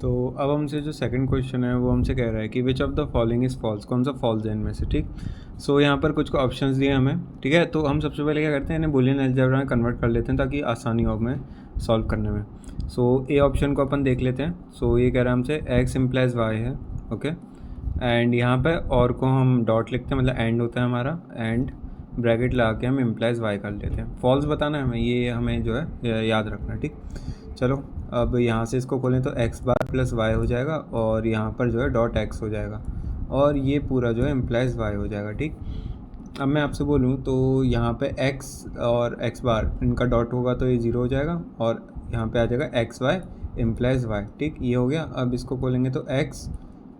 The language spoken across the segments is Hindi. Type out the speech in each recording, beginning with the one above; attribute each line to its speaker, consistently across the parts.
Speaker 1: तो अब हमसे जो सेकंड क्वेश्चन है वो हमसे कह रहा है कि which of the following is false, कौन सा फॉल्स है इनमें से, ठीक। सो यहाँ पर कुछ ऑप्शंस दिए हमें, ठीक है। तो हम सबसे पहले क्या करते हैं, इन्हें बूलियन अलजेब्रा में कन्वर्ट कर लेते हैं ताकि आसानी हो हमें सॉल्व करने में। सो ए ऑप्शन को अपन देख लेते हैं। सो ये कह रहा है हमसे एक्स इम्प्लाइज वाई है, ओके। एंड यहाँ पे और को हम डॉट लिखते हैं, मतलब एंड होता है हमारा, एंड ब्रैकेट लगा के हम इम्प्लाइज वाई कर लेते हैं। फॉल्स बताना है हमें, ये हमें जो है याद रखना है, ठीक। चलो अब यहाँ से इसको खोलें तो एक्स बार प्लस वाई हो जाएगा और यहाँ पर जो है डॉट एक्स हो जाएगा और ये पूरा जो है इम्प्लाइज वाई हो जाएगा, ठीक। अब मैं आपसे बोलूँ तो यहाँ पे एक्स और एक्स बार इनका डॉट होगा तो ये ज़ीरो हो जाएगा और यहाँ पे आ जाएगा एक्स वाई इम्प्लाइज वाई, ठीक। ये हो गया। अब इसको खोलेंगे तो एक्स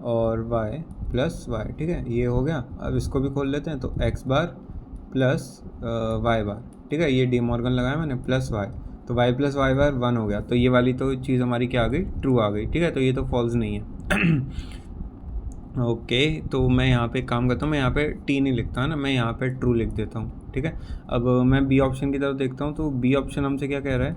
Speaker 1: और वाई प्लस वाई, ठीक है, ये हो गया। अब इसको भी खोल लेते हैं तो एक्स बार प्लस वाई बार, ठीक है, ये डी मॉर्गन लगाया मैंने, प्लस वाई, तो y प्लस वाई बार 1 हो गया। तो ये वाली तो चीज़ हमारी क्या आ गई, ट्रू आ गई, ठीक है। तो ये तो फॉल्स नहीं है। ओके तो मैं यहाँ पे काम करता हूँ, मैं यहाँ पे टी नहीं लिखता है ना, मैं यहाँ पे ट्रू लिख देता हूँ, ठीक है। अब मैं बी ऑप्शन की तरफ देखता हूँ तो बी ऑप्शन हमसे क्या कह रहा है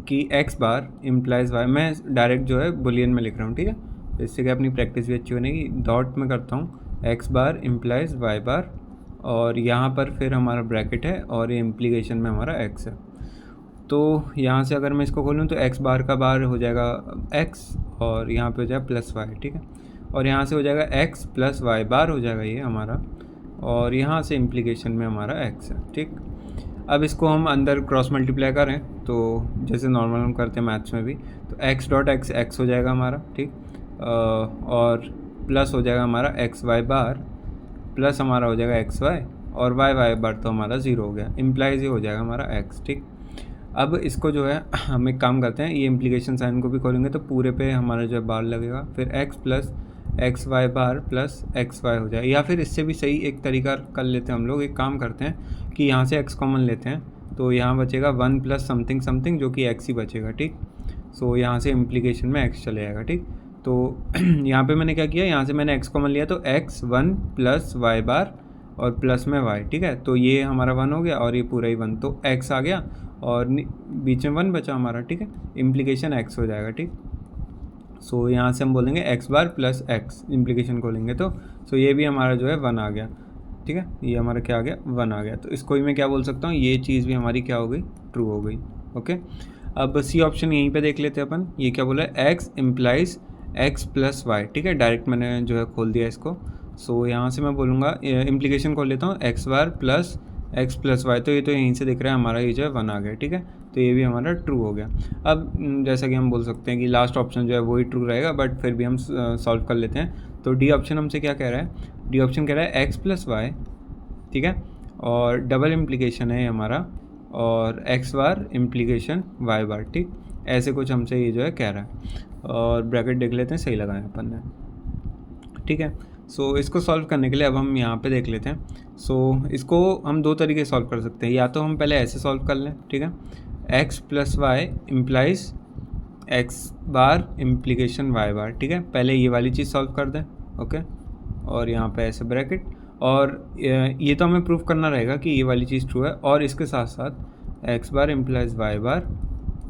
Speaker 1: कि एक्स बार इम्प्लाइज वाई, मैं डायरेक्ट जो है बुलियन में लिख रहा हूँ, ठीक है। तो इससे क्या अपनी प्रैक्टिस भी अच्छी बनेगी। डॉट में करता हूँ एक्स बार इम्प्लाइज वाई बार और यहाँ पर फिर हमारा ब्रैकेट है और ये इम्प्लीकेशन में हमारा एक्स है। तो यहाँ से अगर मैं इसको खोलूँ तो एक्स बार का बार हो जाएगा एक्स और यहाँ पे हो जाएगा प्लस वाई, ठीक है। और यहाँ से हो जाएगा एक्स प्लस वाई बार हो जाएगा ये हमारा, और यहाँ से इम्प्लीकेशन में हमारा एक्स है, ठीक। अब इसको हम अंदर क्रॉस मल्टीप्लाई करें तो जैसे नॉर्मल हम करते हैं मैथ्स में भी, तो एक्स डॉट एक्स एक्स हो जाएगा हमारा, ठीक। और प्लस हो जाएगा हमारा एक्स वाई बार प्लस हमारा हो जाएगा एक्स वाई और वाई वाई बार तो हमारा ज़ीरो हो गया, इम्प्लाइज ये हो जाएगा हमारा एक्स, ठीक। अब इसको जो है हम एक काम करते हैं, ये इम्प्लीकेशन साइन को भी खोलेंगे तो पूरे पे हमारा जो है बार लगेगा, फिर एक्स प्लस एक्स वाई बार प्लस एक्स वाई हो जाए। या फिर इससे भी सही एक तरीका कर लेते हैं हम लोग, एक काम करते हैं कि यहाँ से एक्स कॉमन लेते हैं तो यहाँ बचेगा 1 प्लस समथिंग समथिंग जो कि एक्स ही बचेगा, ठीक। सो यहाँ से इम्प्लीकेशन में एक्स चले जाएगा, ठीक। तो यहाँ पे मैंने क्या किया, यहाँ से मैंने एक्स कॉमन लिया तो एक्स 1 प्लस वाई बार और प्लस में वाई, ठीक है। तो ये हमारा 1 हो गया और ये पूरा ही 1, तो एक्स आ गया और बीच में 1 बचा हमारा, ठीक है। इम्प्लीकेशन एक्स हो जाएगा, ठीक। सो यहाँ से हम बोलेंगे एक्स बार प्लस एक्स, इम्प्लीकेशन खोलेंगे तो सो ये भी हमारा जो है 1 आ गया, ठीक है। ये हमारा क्या आ गया, 1 आ गया। तो इसको ही मैं क्या बोल सकता हूँ, ये चीज़ भी हमारी क्या हो गई, ट्रू हो गई, ओके। अब सी ऑप्शन यहीं पे देख लेते हैं अपन, ये क्या बोला है, x implies x plus y, ठीक है। डायरेक्ट मैंने जो है खोल दिया इसको। सो यहाँ से मैं बोलूँगा इम्प्लीकेशन खोल लेता हूँ, एक्स बार प्लस एक्स प्लस वाई, तो ये तो यहीं से दिख रहा है हमारा, ये जो है 1 आ गया, ठीक है। तो ये भी हमारा ट्रू हो गया। अब जैसा कि हम बोल सकते हैं कि लास्ट ऑप्शन जो है वही ट्रू रहेगा, बट फिर भी हम सॉल्व कर लेते हैं। तो डी ऑप्शन हमसे क्या कह रहा है, डी ऑप्शन कह रहा है एक्स प्लस वाई, ठीक है, और डबल इम्प्लीकेशन है हमारा और x bar implication Y bar, ठीक। ऐसे कुछ हमसे ये जो है कह रहा है और ब्रैकेट देख लेते हैं, सही लगाया अपन ने, ठीक है। सो इसको सॉल्व करने के लिए अब हम यहाँ पे देख लेते हैं। सो इसको हम दो तरीके से सॉल्व कर सकते हैं, या तो हम पहले ऐसे सॉल्व कर लें, ठीक है, X plus Y implies X bar implication Y bar, ठीक है। पहले ये वाली चीज़ सॉल्व कर दें, ओके, और यहाँ पे ऐसे ब्रैकेट, और ये तो हमें प्रूफ करना रहेगा कि ये वाली चीज़ ट्रू है, और इसके साथ साथ एक्स बार इम्प्लाइज वाई बार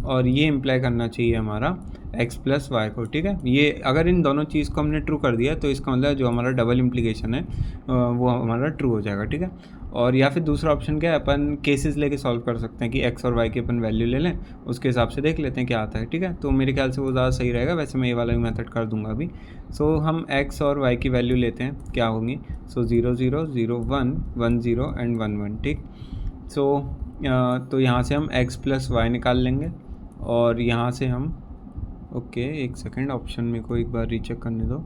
Speaker 1: और ये इम्प्लाई करना चाहिए हमारा एक्स प्लस वाई को, ठीक है। ये अगर इन दोनों चीज़ को हमने ट्रू कर दिया तो इसका मतलब जो हमारा डबल इम्प्लीकेशन है वो हमारा ट्रू हो जाएगा, ठीक है। और या फिर दूसरा ऑप्शन क्या है, अपन केसेस लेके सॉल्व कर सकते हैं कि एक्स और वाई की अपन वैल्यू ले लें, उसके हिसाब से देख लेते हैं क्या आता है, ठीक है। तो मेरे ख्याल से वो ज़्यादा सही रहेगा, वैसे मैं ये वाला भी मेथड कर दूंगा अभी। सो हम एक्स और वाई की वैल्यू लेते हैं, क्या होंगी, सो 0 0 0 1 1 0 एंड 1 1, ठीक। सो तो यहाँ से हम एक्स प्लस वाई निकाल लेंगे और यहाँ से हम ओके एक सेकेंड, ऑप्शन में को एक बार रीचेक करने दो,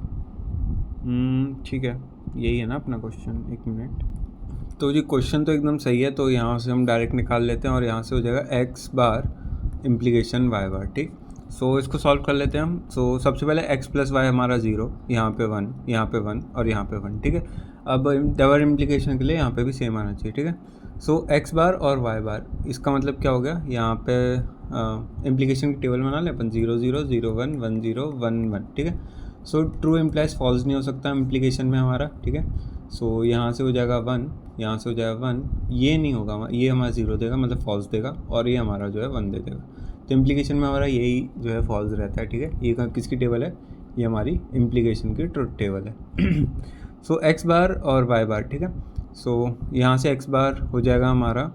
Speaker 1: ठीक है, यही है ना अपना क्वेश्चन, एक मिनट। तो जी क्वेश्चन तो एकदम सही है, तो यहाँ से हम डायरेक्ट निकाल लेते हैं और यहाँ से हो जाएगा x bar implication Y bar, ठीक। सो इसको सॉल्व कर लेते हैं हम। सो सबसे पहले एक्स प्लस वाई हमारा 0, यहाँ पे 1, यहाँ पे 1 और यहाँ पे 1, ठीक है। अब डबल इम्प्लीकेशन के लिए यहाँ पे भी सेम आना चाहिए, ठीक है। सो एक्स बार और वाई बार, इसका मतलब क्या हो गया, यहाँ पे इम्प्लीकेशन की टेबल बना ले अपन, 0 0 0 1 1 0 1 1, ठीक है। सो ट्रू इम्प्लाइज फॉल्स नहीं हो सकता इम्प्लीकेशन में हमारा, ठीक है। सो यहाँ से हो जाएगा 1, यहाँ से हो जाएगा 1, ये नहीं होगा, ये हमारा 0 देगा मतलब फॉल्स देगा, और ये हमारा जो है 1 दे देगा। तो इम्प्लीकेशन में हमारा यही जो है फॉल्स रहता है, ठीक है। ये किसकी टेबल है, ये हमारी इम्प्लीकेशन की ट्रुथ टेबल है। सो एक्स बार और वाई बार, ठीक है। सो यहाँ से एक्स बार हो जाएगा हमारा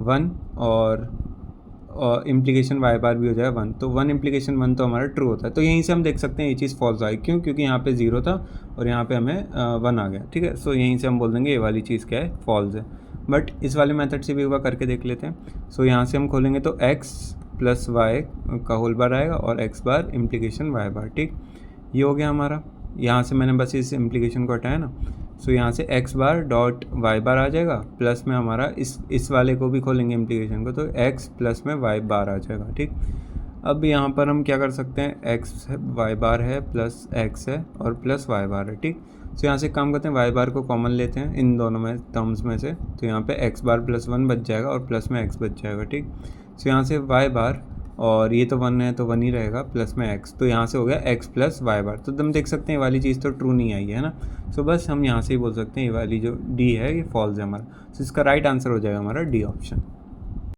Speaker 1: 1 और इम्प्लीकेशन वाई बार भी हो जाएगा 1। तो 1 इम्प्लीकेशन 1 तो हमारा ट्रू होता है। तो यहीं से हम देख सकते हैं ये चीज़ फॉल्स आई, क्यों, क्योंकि यहाँ पे 0 था और यहाँ पे हमें 1 आ गया, ठीक है। सो यहीं से हम बोल देंगे ये वाली चीज़ क्या है, फॉल्स है। बट इस वाले मेथड से भी एक बार करके देख लेते हैं। सो यहाँ से हम खोलेंगे तो x प्लस वाई का होल बार आएगा और x बार इम्प्लीकेशन वाई बार, ठीक। ये हो गया हमारा। यहाँ से मैंने बस इस इम्प्लीकेशन को हटाया ना। सो यहाँ से x बार डॉट वाई बार आ जाएगा, प्लस में हमारा इस वाले को भी खोलेंगे इम्प्लीकेशन को, तो x प्लस में वाई बार आ जाएगा, ठीक। अब यहाँ पर हम क्या कर सकते हैं, x वाई बार है प्लस x है और प्लस वाई बार है, ठीक। सो यहाँ से काम करते हैं, वाई बार को कॉमन लेते हैं इन दोनों में टर्म्स में से, तो यहाँ पे x बार प्लस 1 बच जाएगा और प्लस में x बच जाएगा, ठीक। सो यहाँ से वाई बार, और ये तो 1 है तो 1 ही रहेगा, प्लस में x, तो यहाँ से हो गया x प्लस वाई बार। तो तुम देख सकते हैं ये वाली चीज़ तो ट्रू नहीं आई है ना। सो बस हम यहाँ से ही बोल सकते हैं ये वाली जो D है ये फॉल्स है हमारा। सो इसका राइट आंसर हो जाएगा हमारा D ऑप्शन।